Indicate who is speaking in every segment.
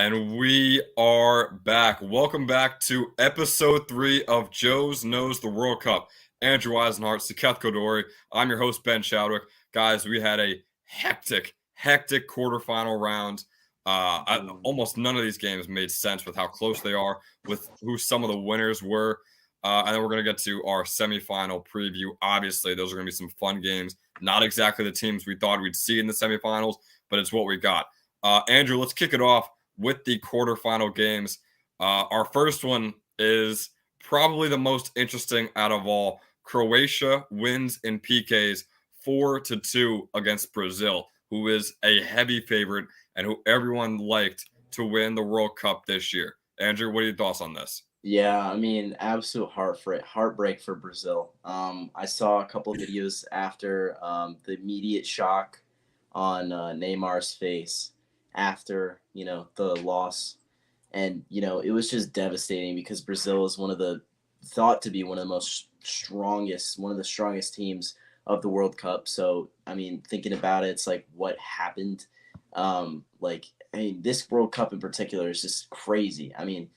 Speaker 1: And we are back. Welcome back to episode 3 of Joe's Knows the World Cup. Andrew Eisenhart, Saketh Kodori. I'm your host, Ben Chadwick. Guys, we had a hectic quarterfinal round. Almost none of these games made sense with how close they are, with who some of the winners were. And then we're going to get to our semifinal preview. Obviously, those are going to be some fun games. Not exactly the teams we thought we'd see in the semifinals, but it's what we got. Andrew, let's kick it off with the quarterfinal games. Our first one is probably the most interesting out of all. Croatia wins in PKs 4-2 against Brazil, who is a heavy favorite and who everyone liked to win the World Cup this year. Andrew, what are your thoughts on this?
Speaker 2: Yeah, I mean, absolute heartbreak for Brazil. I saw a couple of videos after the immediate shock on Neymar's face after the loss, and it was just devastating because Brazil is thought to be one of the strongest teams of the World Cup. So I mean, thinking about it, it's like what happened. This World Cup in particular is just crazy. I mean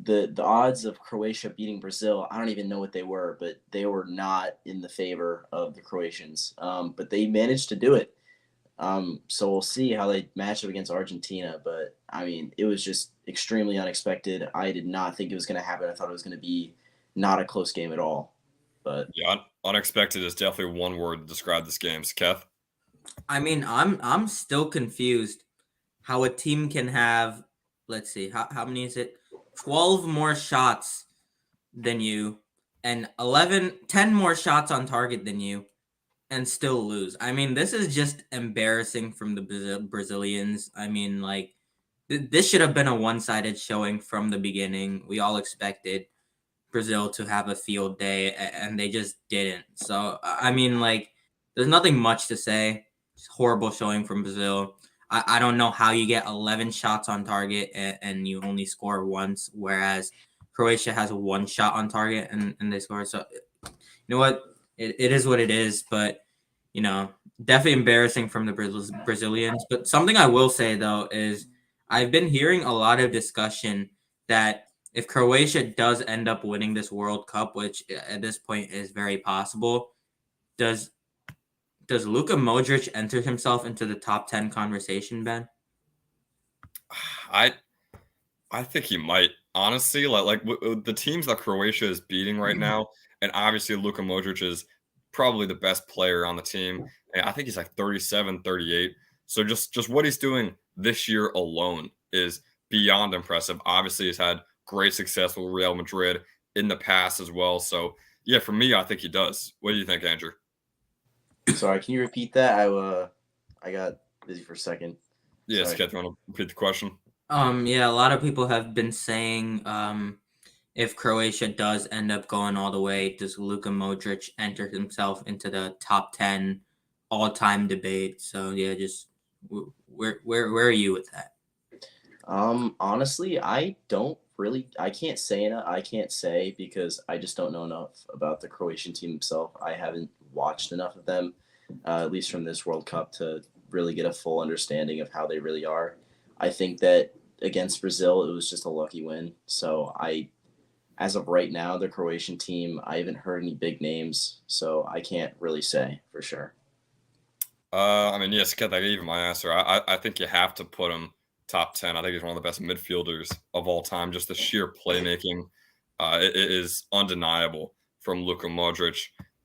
Speaker 2: the odds of Croatia beating Brazil, I don't even know what they were, but they were not in the favor of the Croatians. But they managed to do it. So we'll see how they match up against Argentina. But I mean, it was just extremely unexpected. I did not think it was going to happen. I thought it was going to be not a close game at all. But
Speaker 1: yeah, unexpected is definitely one word to describe this game. Keth?
Speaker 3: I mean, I'm still confused how a team can have, let's see, how many is it? 12 more shots than you and 10 more shots on target than you and still lose. I mean, this is just embarrassing from the Brazilians. I mean, like, this should have been a one-sided showing from the beginning. We all expected Brazil to have a field day, and they just didn't. So, I mean, like, there's nothing much to say. It's horrible showing from Brazil. I don't know how you get 11 shots on target and you only score once, whereas Croatia has one shot on target and they score. So, you know what? It is what it is, but, definitely embarrassing from the Brazilians. But something I will say, though, is I've been hearing a lot of discussion that if Croatia does end up winning this World Cup, which at this point is very possible, does Luka Modric enter himself into the top 10 conversation, Ben?
Speaker 1: I think he might. Honestly, like the teams that Croatia is beating right now, and obviously Luka Modric is probably the best player on the team. And I think he's like 37, 38. So just what he's doing this year alone is beyond impressive. Obviously, he's had great success with Real Madrid in the past as well. So yeah, for me, I think he does. What do you think, Andrew?
Speaker 2: sorry, can you repeat that? I got busy for a second.
Speaker 1: Yes, Keth, you want to repeat the question?
Speaker 3: Yeah, a lot of people have been saying if Croatia does end up going all the way, does Luka Modric enter himself into the top 10 all-time debate? So yeah, just where are you with that?
Speaker 2: Honestly, I can't say because I just don't know enough about the Croatian team himself. I haven't watched enough of them, at least from this World Cup, to really get a full understanding of how they really are. I think that against Brazil, it was just a lucky win. So as of right now, the Croatian team, I haven't heard any big names, so I can't really say for sure.
Speaker 1: I mean, yes, Keth, I gave you my answer. I think you have to put him top 10. I think he's one of the best midfielders of all time. Just the sheer playmaking it is undeniable from Luka Modric.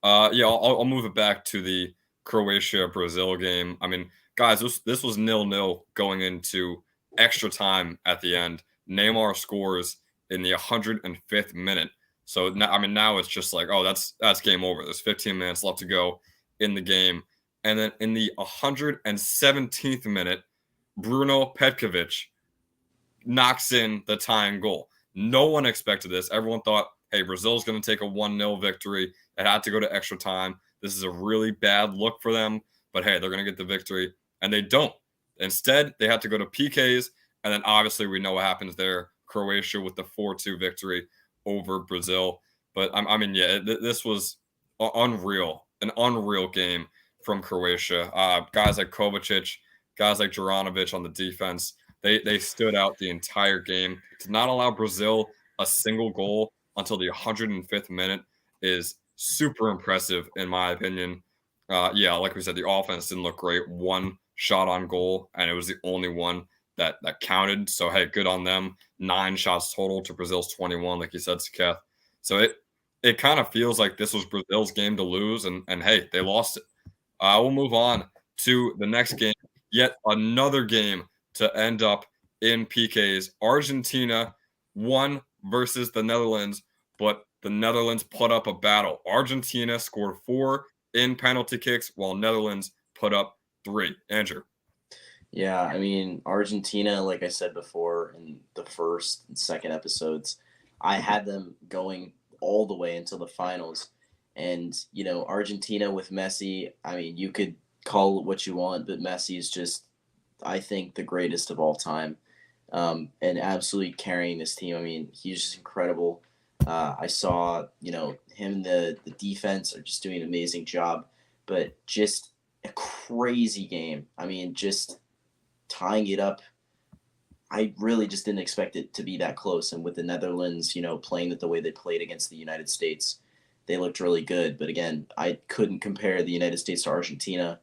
Speaker 1: Yeah, I'll move it back to the Croatia-Brazil game. I mean, guys, this was 0-0 going into extra time at the end. Neymar scores in the 105th minute. So now it's just like, oh, that's game over. There's 15 minutes left to go in the game. And then in the 117th minute, Bruno Petkovic knocks in the tying goal. No one expected this. Everyone thought, hey, Brazil's going to take a 1-0 victory. It had to go to extra time. This is a really bad look for them. But hey, they're going to get the victory. And they don't. Instead, they had to go to PKs. And then obviously we know what happens there. Croatia with the 4-2 victory over Brazil. But I mean, yeah, this was unreal. An unreal game from Croatia. Guys like Kovacic, guys like Juranovic on the defense They stood out the entire game. To not allow Brazil a single goal until the 105th minute is super impressive, in my opinion. Yeah, like we said, the offense didn't look great. One shot on goal, and it was the only one that counted. So hey, good on them. 9 shots total to Brazil's 21, like you said, Saketh. So it kind of feels like this was Brazil's game to lose, and hey, they lost it. We'll move on to the next game. Yet another game to end up in PKs. Argentina won versus the Netherlands, but the Netherlands put up a battle. Argentina scored 4 in penalty kicks, while Netherlands put up 3. Andrew.
Speaker 2: Yeah, I mean, Argentina, like I said before in the first and second episodes, I had them going all the way until the finals. And, Argentina with Messi, I mean, you could call it what you want, but Messi is just, I think, the greatest of all time, and absolutely carrying this team. I mean, he's just incredible. I saw, him and the defense are just doing an amazing job, but just a crazy game. I mean, just tying it up. I really just didn't expect it to be that close. And with the Netherlands, playing it the way they played against the United States, they looked really good. But again, I couldn't compare the United States to Argentina.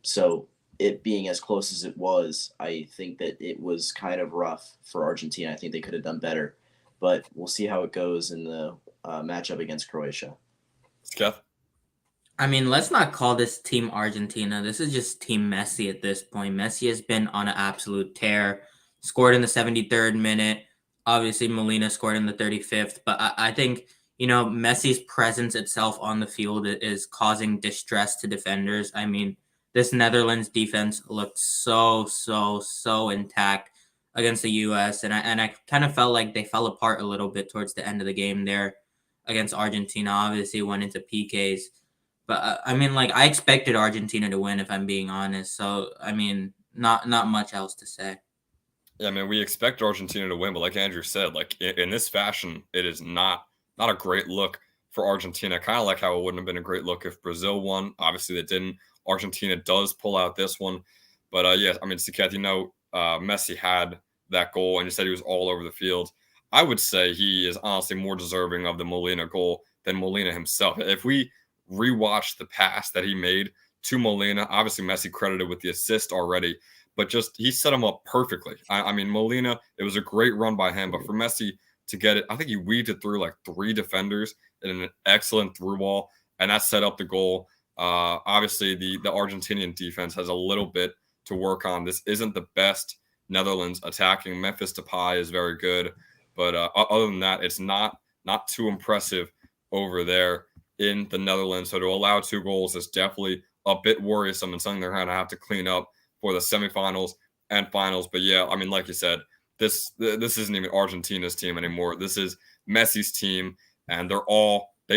Speaker 2: So it being as close as it was, I think that it was kind of rough for Argentina. I think they could have done better. But we'll see how it goes in the matchup against Croatia.
Speaker 1: Sketh?
Speaker 3: I mean, let's not call this team Argentina. This is just Team Messi at this point. Messi has been on an absolute tear. Scored in the 73rd minute. Obviously, Molina scored in the 35th. But I think, Messi's presence itself on the field is causing distress to defenders. I mean, this Netherlands defense looked so intact against the U.S. And I kind of felt like they fell apart a little bit towards the end of the game there against Argentina. Obviously, went into PKs. But I mean, like I expected Argentina to win, if I'm being honest. So I mean, not much else to say.
Speaker 1: Yeah, I mean, we expect Argentina to win, but like Andrew said, like in this fashion, it is not a great look for Argentina. Kind of like how it wouldn't have been a great look if Brazil won. Obviously, they didn't. Argentina does pull out this one, but yeah, I mean, Saketh, Messi had that goal, and you said he was all over the field. I would say he is honestly more deserving of the Molina goal than Molina himself. If we rewatch the pass that he made to Molina, obviously Messi credited with the assist already, but just he set him up perfectly. I mean, Molina, it was a great run by him, but for Messi to get it, I think he weaved it through like 3 defenders in an excellent through ball, and that set up the goal. Obviously, the Argentinian defense has a little bit to work on. This isn't the best Netherlands attacking. Memphis Depay is very good, but other than that, it's not too impressive over there in the Netherlands. So to allow 2 goals is definitely a bit worrisome and something they're going to have to clean up for the semifinals and finals. But yeah, I mean, like you said, this isn't even Argentina's team anymore. This is Messi's team, and they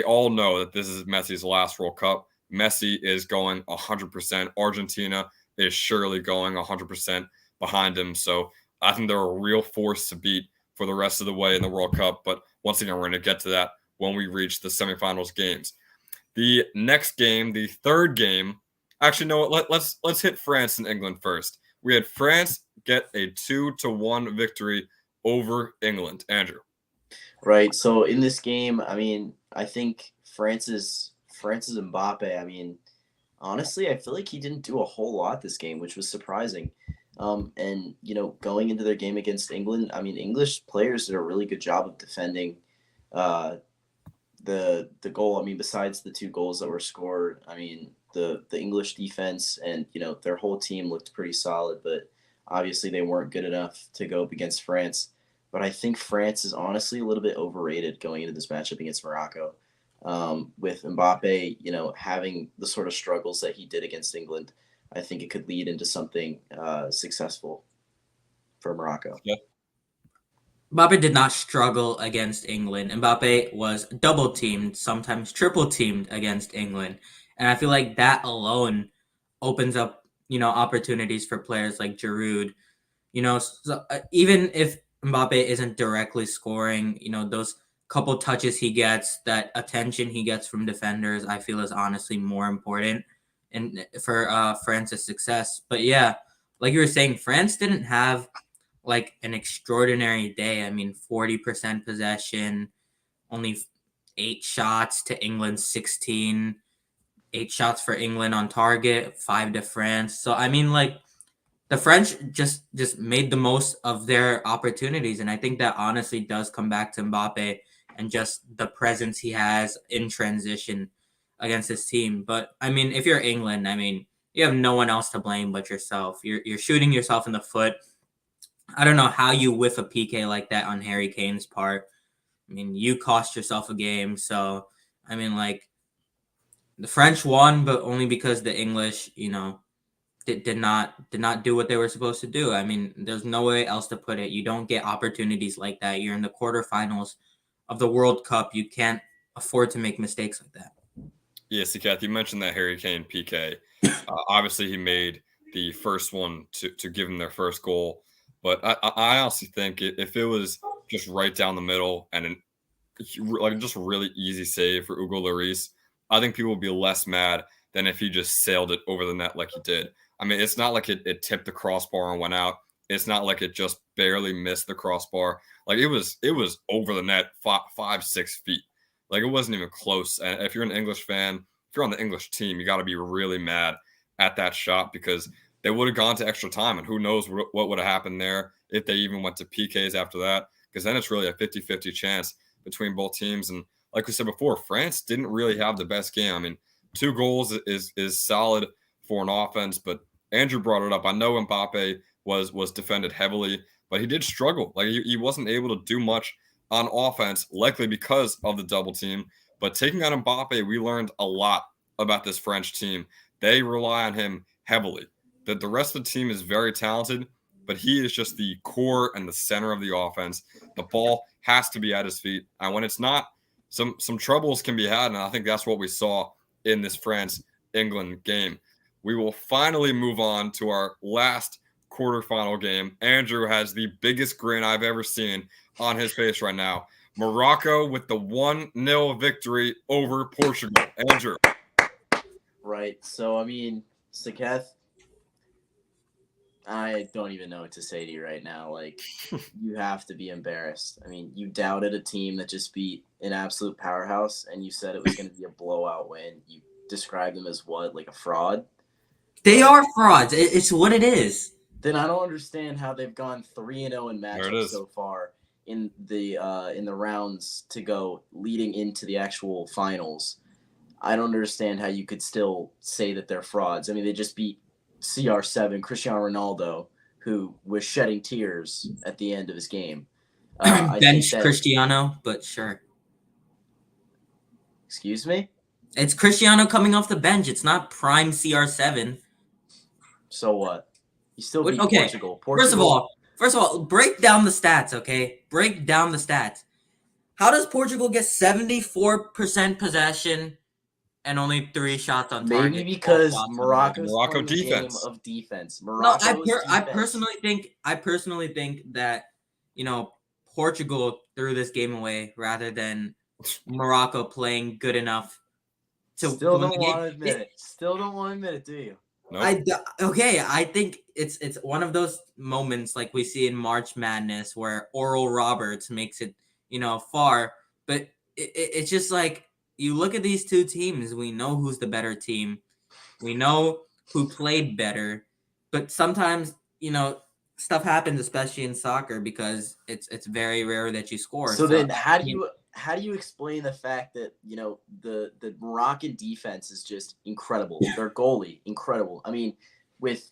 Speaker 1: all know that this is Messi's last World Cup. Messi is going 100%. Argentina is surely going 100% behind him. So I think they're a real force to beat for the rest of the way in the World Cup. But once again, we're going to get to that when we reach the semifinals games. The next game, the third game, actually, no, let's hit France and England first. We had France get a 2-1 victory over England. Andrew.
Speaker 2: Right. So in this game, I mean, I think France's Mbappe. I mean, honestly, I feel like he didn't do a whole lot this game, which was surprising. And going into their game against England, I mean, English players did a really good job of defending uh, the goal. I mean, besides the 2 goals that were scored, I mean, the English defense and their whole team looked pretty solid, but obviously they weren't good enough to go up against France. But I think France is honestly a little bit overrated going into this matchup against Morocco. With Mbappe, having the sort of struggles that he did against England, I think it could lead into something successful for Morocco.
Speaker 1: Yeah.
Speaker 3: Mbappe did not struggle against England. Mbappe was double teamed, sometimes triple teamed against England. And I feel like that alone opens up, opportunities for players like Giroud. Even if Mbappe isn't directly scoring, those couple touches he gets, that attention he gets from defenders, I feel is honestly more important and for France's success. But yeah, like you were saying, France didn't have like an extraordinary day. I mean, 40% possession, only 8 shots to England's 16, 8 shots for England on target, 5 to France. So I mean, like the French just made the most of their opportunities, and I think that honestly does come back to Mbappe and just the presence he has in transition against his team. But I mean, if you're England, I mean, you have no one else to blame but yourself. You're shooting yourself in the foot. I don't know how you whiff a PK like that on Harry Kane's part. I mean, you cost yourself a game. So I mean, like the French won, but only because the English, did not do what they were supposed to do. I mean, there's no way else to put it. You don't get opportunities like that. You're in the quarterfinals of the World Cup. You can't afford to make mistakes like that.
Speaker 1: Yeah, see, Kath, you mentioned that Harry Kane PK. Obviously, he made the first one to give them their first goal. But I honestly think if it was just right down the middle and like just a really easy save for Hugo Lloris, I think people would be less mad than if he just sailed it over the net like he did. I mean, it's not like it tipped the crossbar and went out. It's not like it just barely missed the crossbar. Like it was over the net 5, 6 feet. Like it wasn't even close. And if you're an English fan, if you're on the English team, you got to be really mad at that shot because they would have gone to extra time, and who knows what would have happened there if they even went to PKs after that. Because then it's really a 50-50 chance between both teams. And like we said before, France didn't really have the best game. I mean, 2 goals is solid for an offense, but Andrew brought it up. I know Mbappe was defended heavily, but he did struggle. Like he wasn't able to do much on offense, likely because of the double team. But taking out Mbappe, we learned a lot about this French team. They rely on him heavily. The rest of the team is very talented, but he is just the core and the center of the offense. The ball has to be at his feet. And when it's not, some troubles can be had. And I think that's what we saw in this France-England game. We will finally move on to our last quarterfinal game. Andrew has the biggest grin I've ever seen on his face right now. Morocco with the 1-0 victory over Portugal. Andrew.
Speaker 2: Right. So, I mean, Saketh, I don't even know what to say to you right now. Like, you have to be embarrassed. I mean, you doubted a team that just beat an absolute powerhouse, and you said it was going to be a blowout win. You described them as what, like a fraud?
Speaker 3: They are frauds. It's what it is.
Speaker 2: Then I don't understand how they've gone 3-0 in
Speaker 1: There it
Speaker 2: matchups
Speaker 1: is.
Speaker 2: so far in the rounds to go leading into the actual finals. I don't understand how you could still say that they're frauds. I mean, they just beat CR7, Cristiano Ronaldo, who was shedding tears at the end of his game. I think
Speaker 3: Bench
Speaker 2: that,
Speaker 3: Cristiano, but sure.
Speaker 2: excuse me?
Speaker 3: It's Cristiano coming off the bench. It's not prime CR7.
Speaker 2: So what? You still beat
Speaker 3: Okay.
Speaker 2: Portugal.
Speaker 3: First of all, break down the stats, okay? Break down the stats. How does Portugal get 74% possession and only 3 shots on target?
Speaker 2: Maybe because
Speaker 1: Morocco
Speaker 2: playing
Speaker 1: defense.
Speaker 2: a game of defense.
Speaker 3: No, I
Speaker 2: defense.
Speaker 3: personally think that Portugal threw this game away rather than Morocco playing good enough to
Speaker 2: Still
Speaker 3: win
Speaker 2: don't
Speaker 3: the game.
Speaker 2: want to admit it. Still don't want to admit it, do you?
Speaker 1: Nope.
Speaker 3: I think it's one of those moments like we see in March Madness where Oral Roberts makes it far, but it's just like you look at these two teams, we know who's the better team, we know who played better, but sometimes stuff happens, especially in soccer, because it's very rare that you score.
Speaker 2: So then how do you explain the fact that the Moroccan defense is just incredible? Their goalie, incredible. I mean, with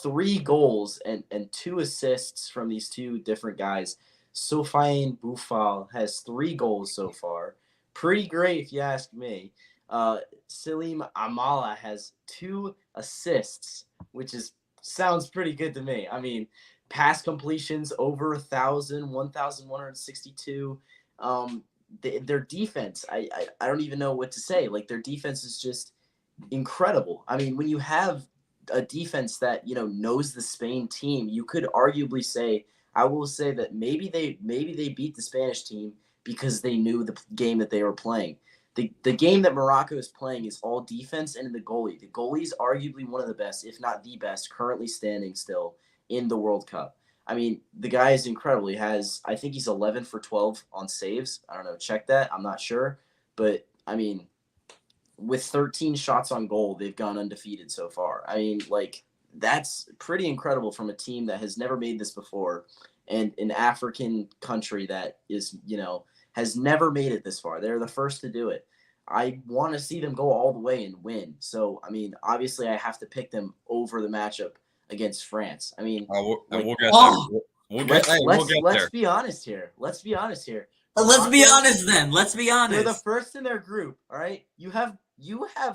Speaker 2: 3 goals and 2 assists from these 2 different guys, Sofiane Boufal has 3 goals so far. Pretty great if you ask me. Salim Amala has 2 assists, which sounds pretty good to me. I mean, pass completions over 1,000, 1,162. Their defense, I don't even know what to say. Like, their defense is just incredible. I mean, when you have a defense that knows the Spain team, you could arguably say, I will say that maybe they beat the Spanish team because they knew the game that they were playing. the game that Morocco is playing is all defense and in the goalie. The goalie's arguably one of the best, if not the best, currently standing still in the World Cup. I mean, the guy is incredible. I think he's 11 for 12 on saves. I don't know, check that. I'm not sure. But, I mean, with 13 shots on goal, they've gone undefeated so far. I mean, like, that's pretty incredible from a team that has never made this before and an African country that is, has never made it this far. They're the first to do it. I want to see them go all the way and win. So, I mean, obviously, I have to pick them over the matchup against France. I mean,
Speaker 1: we'll get there.
Speaker 2: Let's be honest here. Let's be honest here.
Speaker 3: Let's be honest then. Let's be honest.
Speaker 2: They're the first in their group. All right. You have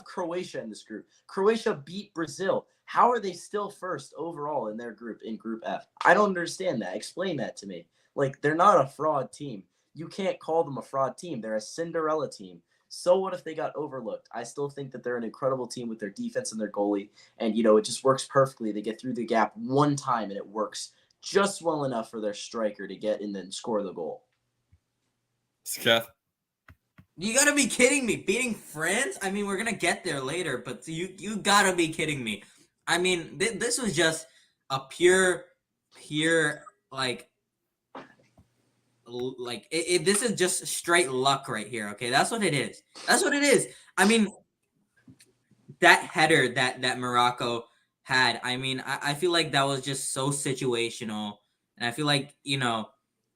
Speaker 2: Croatia in this group. Croatia beat Brazil. How are they still first overall in their group, in Group F? I don't understand that. Explain that to me. Like, they're not a fraud team. You can't call them a fraud team. They're a Cinderella team. So what if they got overlooked? I still think that they're an incredible team with their defense and their goalie. And, it just works perfectly. They get through the gap one time, and it works just well enough for their striker to get in and score the goal.
Speaker 1: Seth?
Speaker 3: You gotta be kidding me. Beating France? I mean, we're gonna get there later, but you gotta be kidding me. I mean, this was just a pure, like this is just straight luck right here, okay? That's what it is. That's what it is. I mean, that header that Morocco had, I mean, I feel like that was just so situational. And I feel like,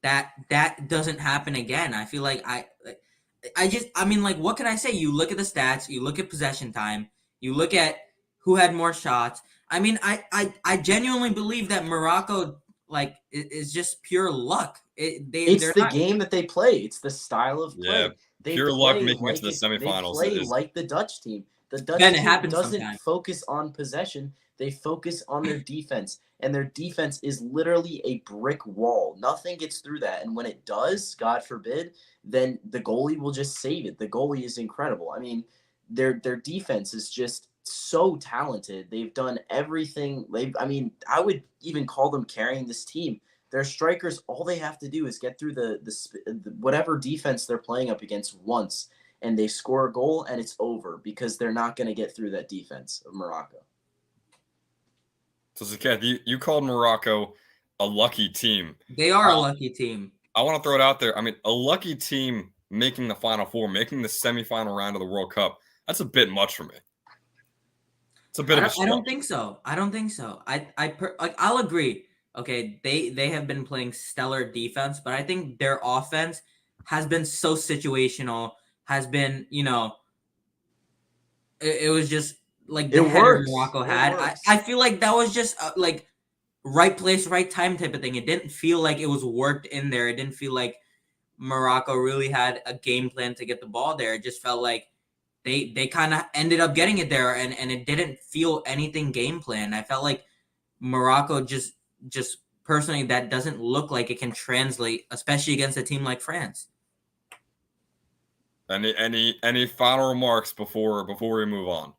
Speaker 3: that doesn't happen again. I feel like I mean, like, what can I say? You look at the stats, you look at possession time, you look at who had more shots. I mean, I genuinely believe that Morocco, like, is just pure luck.
Speaker 2: It's the game that they play. It's the style of play.
Speaker 1: Yeah, pure luck making it to the semifinals.
Speaker 2: They play like the Dutch team. The Dutch team doesn't focus on possession. They focus on their defense. And their defense is literally a brick wall. Nothing gets through that. And when it does, God forbid, then the goalie will just save it. The goalie is incredible. I mean, their defense is just so talented. They've done everything. I mean, I would even call them carrying this team. Their strikers, all they have to do is get through the whatever defense they're playing up against once, and they score a goal, and it's over because they're not going to get through that defense of Morocco.
Speaker 1: So, Zakat, you called Morocco a lucky team.
Speaker 3: They are a lucky team.
Speaker 1: I want to throw it out there. I mean, a lucky team making the Final Four, making the semifinal round of the World Cup, that's a bit much for me. It's a bit of a stretch.
Speaker 3: I don't think so. I'll agree. Okay, they have been playing stellar defense, but I think their offense has been so situational, has been, it was just like the header Morocco had. I feel like that was just like right place, right time type of thing. It didn't feel like it was worked in there. It didn't feel like Morocco really had a game plan to get the ball there. It just felt like they kind of ended up getting it there, and it didn't feel anything game plan. I felt like Morocco just personally, that doesn't look like it can translate, especially against a team like France.
Speaker 1: Any final remarks before we move on?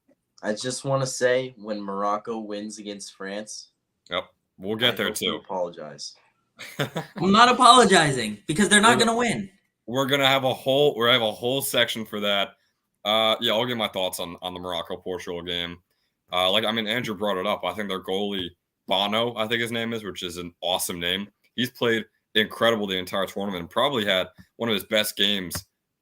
Speaker 2: I just want to say, when Morocco wins against France,
Speaker 1: yep, we'll get there too.
Speaker 2: Apologize.
Speaker 3: I'm not apologizing because they're not going to win.
Speaker 1: We're gonna have a whole section for that. Yeah, I'll give my thoughts on the Morocco-Portugal game. Andrew brought it up. I think their goalie, Bono, I think his name is, which is an awesome name. He's played incredible the entire tournament and probably had one of his best games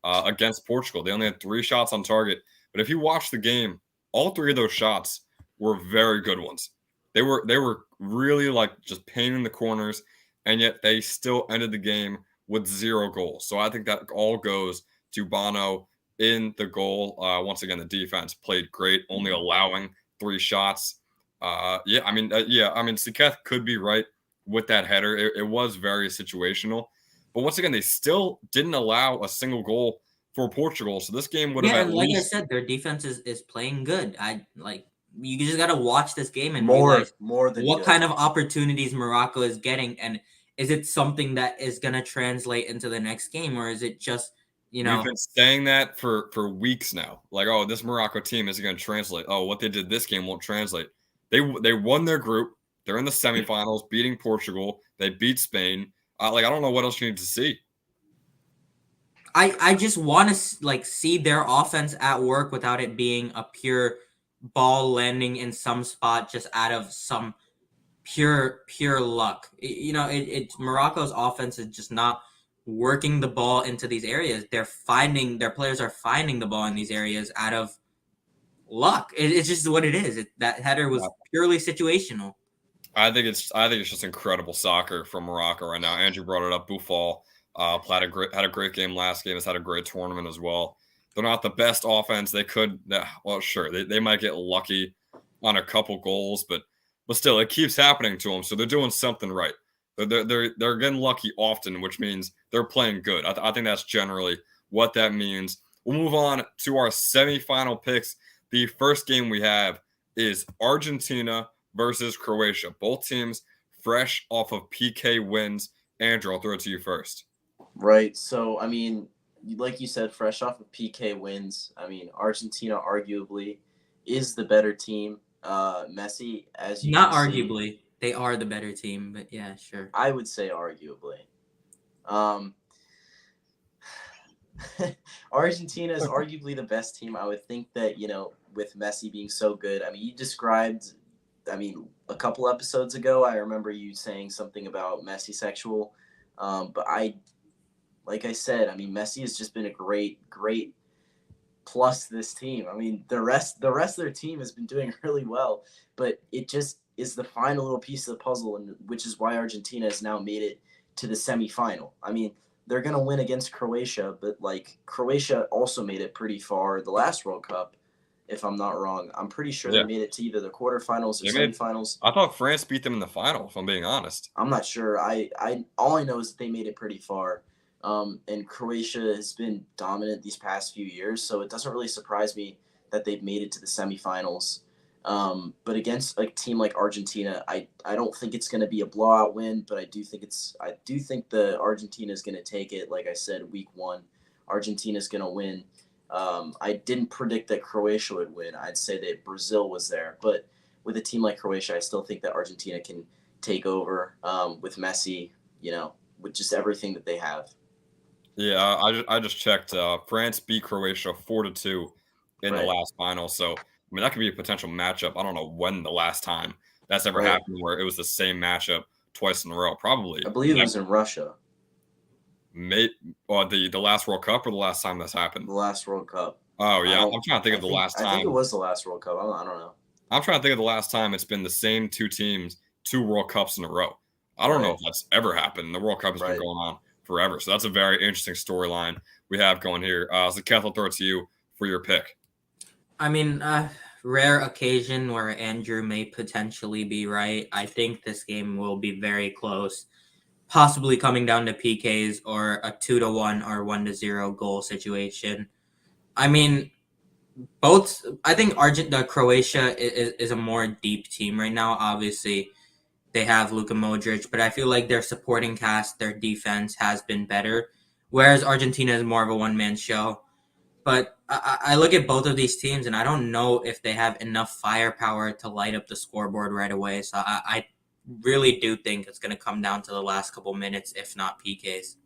Speaker 1: against Portugal. They only had 3 shots on target. But if you watch the game, all 3 of those shots were very good ones. They were really like just pain in the corners, and yet they still ended the game with 0 goals. So I think that all goes to Bono in the goal. Once again, the defense played great, only allowing 3 shots. Siketh could be right with that header. It was very situational. But once again, they still didn't allow a single goal for Portugal. So this game would have
Speaker 3: I said, their defense is playing good. You just got to watch this game and realize what kind of opportunities Morocco is getting, and is it something that is going to translate into the next game, or is it just,
Speaker 1: We've been saying that for weeks now. Like, oh, this Morocco team isn't going to translate. Oh, what they did this game won't translate. They won their group. They're in the semifinals, beating Portugal. They beat Spain. I don't know what else you need to see.
Speaker 3: I just want to like see their offense at work without it being a pure ball landing in some spot just out of some pure luck. It Morocco's offense is just not working the ball into these areas. Their players are finding the ball in these areas out of luck. It's just what it is. That header was purely situational.
Speaker 1: I think it's just incredible soccer from Morocco right now. Andrew brought it up. Boufal had a great game last game. Has had a great tournament as well. They're not the best offense. They could, well, sure, they might get lucky on a couple goals, but still, it keeps happening to them. So they're doing something right. They're getting lucky often, which means they're playing good. I think that's generally what that means. We'll move on to our semifinal picks. The first game we have is Argentina versus Croatia. Both teams fresh off of PK wins. Andrew, I'll throw it to you first.
Speaker 2: Right. So, I mean, like you said, fresh off of PK wins. I mean, Argentina arguably is the better team. Messi, as you
Speaker 3: Not
Speaker 2: can see,
Speaker 3: arguably, they are the better team, but yeah, sure.
Speaker 2: I would say arguably. Um, Argentina is arguably the best team. I would think that, with Messi being so good. I mean, you described, a couple episodes ago, I remember you saying something about Messi sexual. But like I said, I mean, Messi has just been a great plus this team. I mean, the rest of their team has been doing really well, but it just is the final little piece of the puzzle, and which is why Argentina has now made it to the semifinal. I mean, they're gonna win against Croatia, but like Croatia also made it pretty far the last World Cup, if I'm not wrong. I'm pretty sure
Speaker 1: Yeah,
Speaker 2: they made it to either the quarterfinals or
Speaker 1: they made.
Speaker 2: semifinals.
Speaker 1: I thought France beat them in the final. If I'm being honest.
Speaker 2: I'm not sure. I all I know is that they made it pretty far. And Croatia has been dominant these past few years, so it doesn't really surprise me that they've made it to the semifinals. But against a team like Argentina, I don't think it's going to be a blowout win, but I do think the Argentina is going to take it. Like I said, week one, Argentina is going to win. I didn't predict that Croatia would win. I'd say that Brazil was there, but with a team like Croatia, I still think that Argentina can take over with Messi. With just everything that they have.
Speaker 1: Yeah, I just checked. France beat Croatia 4-2 in the
Speaker 2: Right.
Speaker 1: last final. So I mean, that could be a potential matchup. I don't know when the last time that's ever
Speaker 2: Right.
Speaker 1: happened where it was the same matchup twice in a row. Probably
Speaker 2: I believe it
Speaker 1: never.
Speaker 2: was in Russia.
Speaker 1: Or the last World Cup or the last time this happened.
Speaker 2: The last World Cup.
Speaker 1: Oh yeah, I'm trying to think of the last
Speaker 2: I think it
Speaker 1: time.
Speaker 2: was the last World Cup. I don't know.
Speaker 1: I'm trying to think of the last time it's been the same two teams, two World Cups in a row. I don't know if that's ever happened. The World Cup has been going on forever. So that's a very interesting storyline we have going here. So Kath, I'll throw it to you for your pick.
Speaker 3: I mean, rare occasion where Andrew may potentially be right. I think this game will be very close, possibly coming down to PKs or a 2-1 or 1-0 goal situation. I mean, I think Croatia is a more deep team right now. Obviously, they have Luka Modric, but I feel like their supporting cast, their defense has been better, whereas Argentina is more of a one-man show. But I look at both of these teams, and I don't know if they have enough firepower to light up the scoreboard right away. So I really do think it's going to come down to the last couple minutes, if not PKs.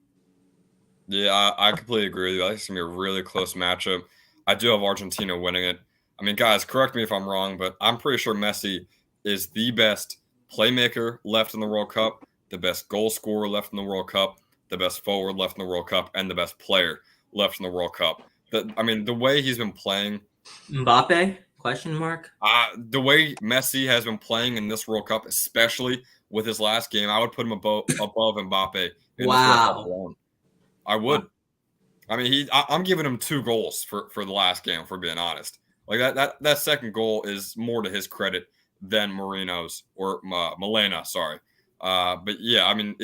Speaker 1: Yeah, I completely agree with you. I think it's going to be a really close matchup. I do have Argentina winning it. I mean, guys, correct me if I'm wrong, but I'm pretty sure Messi is the best playmaker left in the World Cup, the best goal scorer left in the World Cup, the best forward left in the World Cup, and the best player left in the World Cup. The way he's been playing.
Speaker 3: Mbappe? Question mark?
Speaker 1: The way Messi has been playing in this World Cup, especially with his last game, I would put him above Mbappe in this World Cup alone. I would. Wow. I mean, I'm giving him 2 goals for the last game, for being honest. Like that second goal is more to his credit than Marino's or Milena, sorry. But yeah, I mean,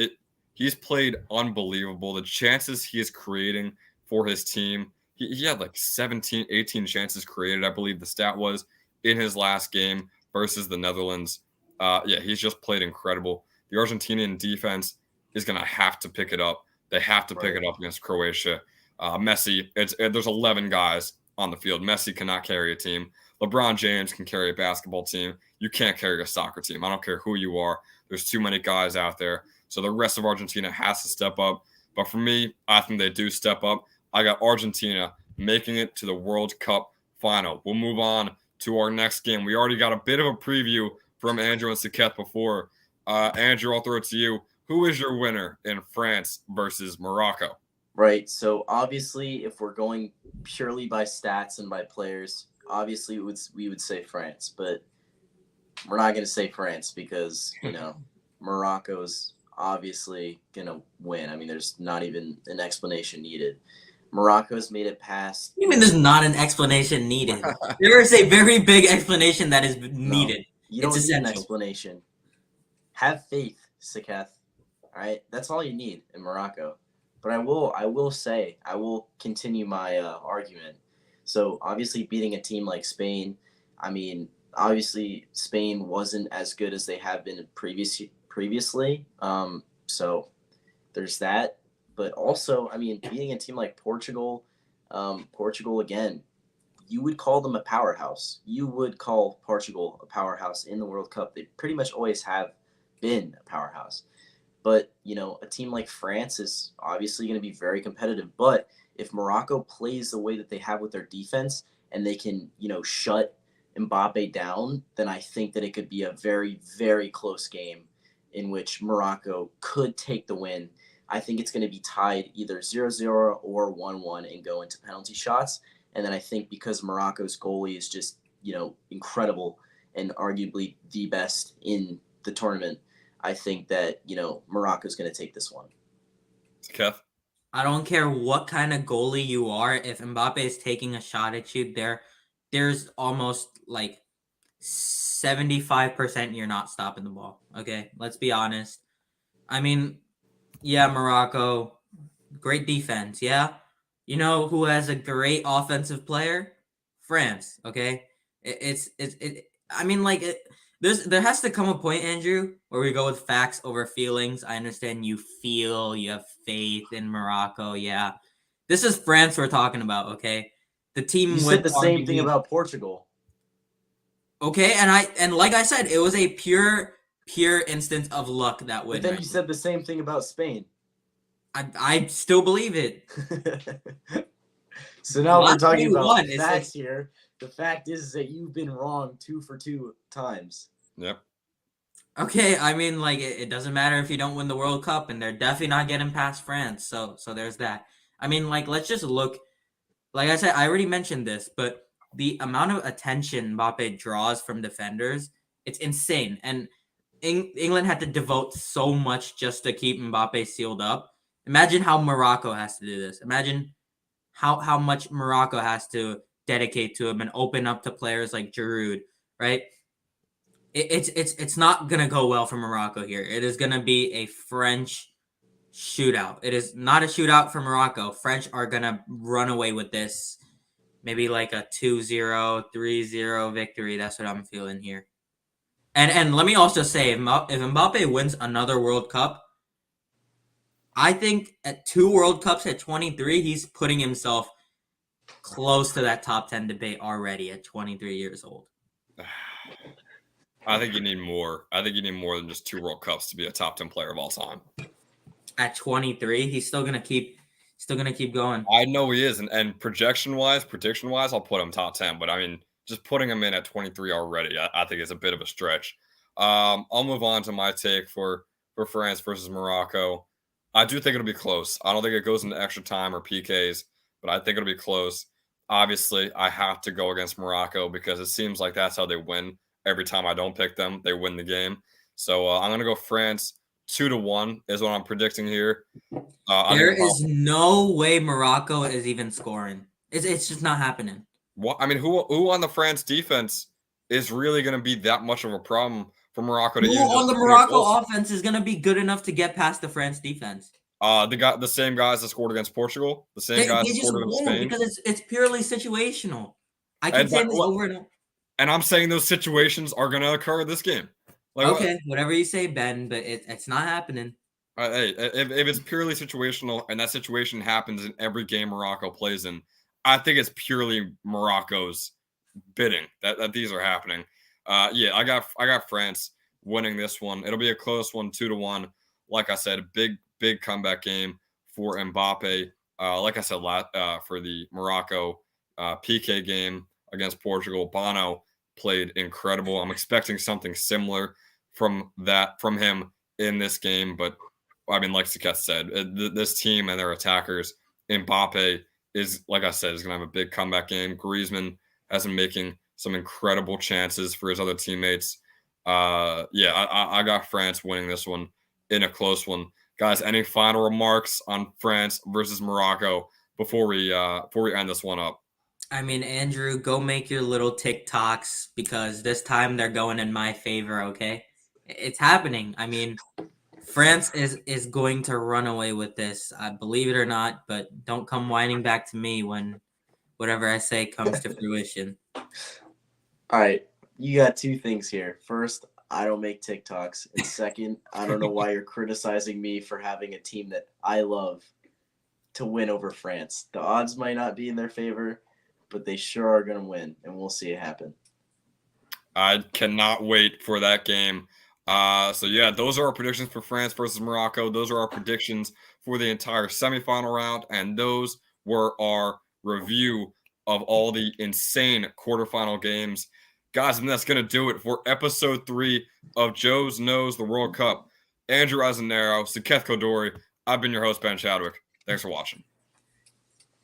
Speaker 1: he's played unbelievable. The chances he is creating for his team, he had like 17, 18 chances created, I believe the stat was, in his last game versus the Netherlands. Yeah, he's just played incredible. The Argentinian defense is going to have to pick it up. They have to pick it up against Croatia. Messi, there's 11 guys on the field. Messi cannot carry a team. LeBron James can carry a basketball team. You can't carry a soccer team. I don't care who you are. There's too many guys out there. So the rest of Argentina has to step up. But for me, I think they do step up. I got Argentina making it to the World Cup final. We'll move on to our next game. We already got a bit of a preview from Andrew and Saket before. Andrew, I'll throw it to you. Who is your winner in France versus Morocco?
Speaker 2: Right. So obviously, if we're going purely by stats and by players, obviously we would say France, but we're not going to say France because Morocco's obviously going to win. I mean, there's not even an explanation needed. Morocco's made it past.
Speaker 3: You mean there's not an explanation needed? There is a very big explanation that is needed.
Speaker 2: You don't
Speaker 3: It's
Speaker 2: need an
Speaker 3: essential.
Speaker 2: explanation. Have faith, Saketh. All right, that's all you need in Morocco. But I will continue my argument. So obviously beating a team like Spain, I mean, obviously Spain wasn't as good as they have been previously. So there's that. But also, I mean, beating a team like Portugal, Portugal again, you would call them a powerhouse. You would call Portugal a powerhouse in the World Cup. They pretty much always have been a powerhouse. But, a team like France is obviously going to be very competitive. But if Morocco plays the way that they have with their defense and they can, shut Mbappe down, then I think that it could be a very, very close game in which Morocco could take the win. I think it's going to be tied either 0-0 or 1-1 and go into penalty shots. And then I think because Morocco's goalie is just, incredible and arguably the best in the tournament, I think that, Morocco's going to take this one.
Speaker 1: Kev?
Speaker 3: I don't care what kind of goalie you are. If Mbappe is taking a shot at you, there's almost like 75% you're not stopping the ball. Okay, let's be honest. I mean, yeah, Morocco, great defense. Yeah, you know who has a great offensive player? France. Okay, I mean, like there has to come a point, Andrew, where we go with facts over feelings. I understand you have faith in Morocco. Yeah, this is France we're talking about. Okay, the team
Speaker 2: You said the same thing about Portugal.
Speaker 3: Okay, and like I said, it was a pure instance of luck that win.
Speaker 2: But then you said the same thing about Spain.
Speaker 3: I still believe it.
Speaker 2: So now we're talking about facts here. The fact is that you've been wrong 2 for 2 times.
Speaker 1: Yep.
Speaker 3: Okay, I mean, like it doesn't matter if you don't win the World Cup, and they're definitely not getting past France. So there's that. I mean, like let's just look. Like I said, I already mentioned this, but the amount of attention Mbappe draws from defenders, it's insane. And England had to devote so much just to keep Mbappe sealed up. Imagine how Morocco has to do this. Imagine how much Morocco has to dedicate to him and open up to players like Giroud, right? It's not gonna go well for Morocco here. It is gonna be a French shootout. It is not a shootout for Morocco. French are gonna run away with this. Maybe like a 2-0, 3-0 victory. That's what I'm feeling here. And let me also say, if Mbappe wins another World Cup, I think at 2 World Cups at 23, he's putting himself close to that top 10 debate already at 23 years old.
Speaker 1: I think you need more. I think you need more than just 2 World Cups to be a top 10 player of all time.
Speaker 3: At 23, he's still gonna keep going.
Speaker 1: I know he is, and prediction wise, I'll put him top 10. But I mean, just putting him in at 23 already, I think is a bit of a stretch. I'll move on to my take for France versus Morocco. I do think it'll be close. I don't think it goes into extra time or PKs, but I think it'll be close. Obviously, I have to go against Morocco because it seems like that's how they win. Every time I don't pick them, they win the game. So I'm going to go France 2-1 is what I'm predicting here.
Speaker 3: There is no way Morocco is even scoring. It's just not happening.
Speaker 1: What I mean, who on the France defense is really going to be that much of a problem for Morocco to use?
Speaker 3: Who on the Morocco offense is going to be good enough to get past the France defense?
Speaker 1: The same guys that scored against Portugal, the same guys that scored against Spain.
Speaker 3: Because it's purely situational. I can say this over and over.
Speaker 1: And I'm saying those situations are going to occur this game.
Speaker 3: Like, okay, whatever you say, Ben, but it's not happening.
Speaker 1: Hey, if it's purely situational and that situation happens in every game Morocco plays in, I think it's purely Morocco's bidding that these are happening. Yeah, I got France winning this one. It'll be a close one, 2-1. Like I said, big comeback game for Mbappe. Like I said, for the Morocco PK game against Portugal, Bono played incredible. I'm expecting something similar from him in this game. But I mean, like Saket said, this team and their attackers, Mbappe is, like I said, is going to have a big comeback game. Griezmann has been making some incredible chances for his other teammates. Yeah, I got France winning this one in a close one. Guys, any final remarks on France versus Morocco before we end this one up?
Speaker 3: I mean, Andrew, go make your little TikToks because this time they're going in my favor, okay? It's happening. I mean, France is going to run away with this. I believe it or not, but don't come whining back to me when whatever I say comes to fruition.
Speaker 2: All right, you got two things here. First, I don't make TikToks, and second, I don't know why you're criticizing me for having a team that I love to win over France. The odds might not be in their favor, but they sure are going to win, and we'll see it happen.
Speaker 1: I cannot wait for that game. So yeah, those are our predictions for France versus Morocco. Those are our predictions for the entire semifinal round, and those were our review of all the insane quarterfinal games. Guys, and that's gonna do it for episode 3 of Joe's Knows the World Cup. Andrew Azenaro, Saketh Kodori. I've been your host, Ben Chadwick. Thanks for watching.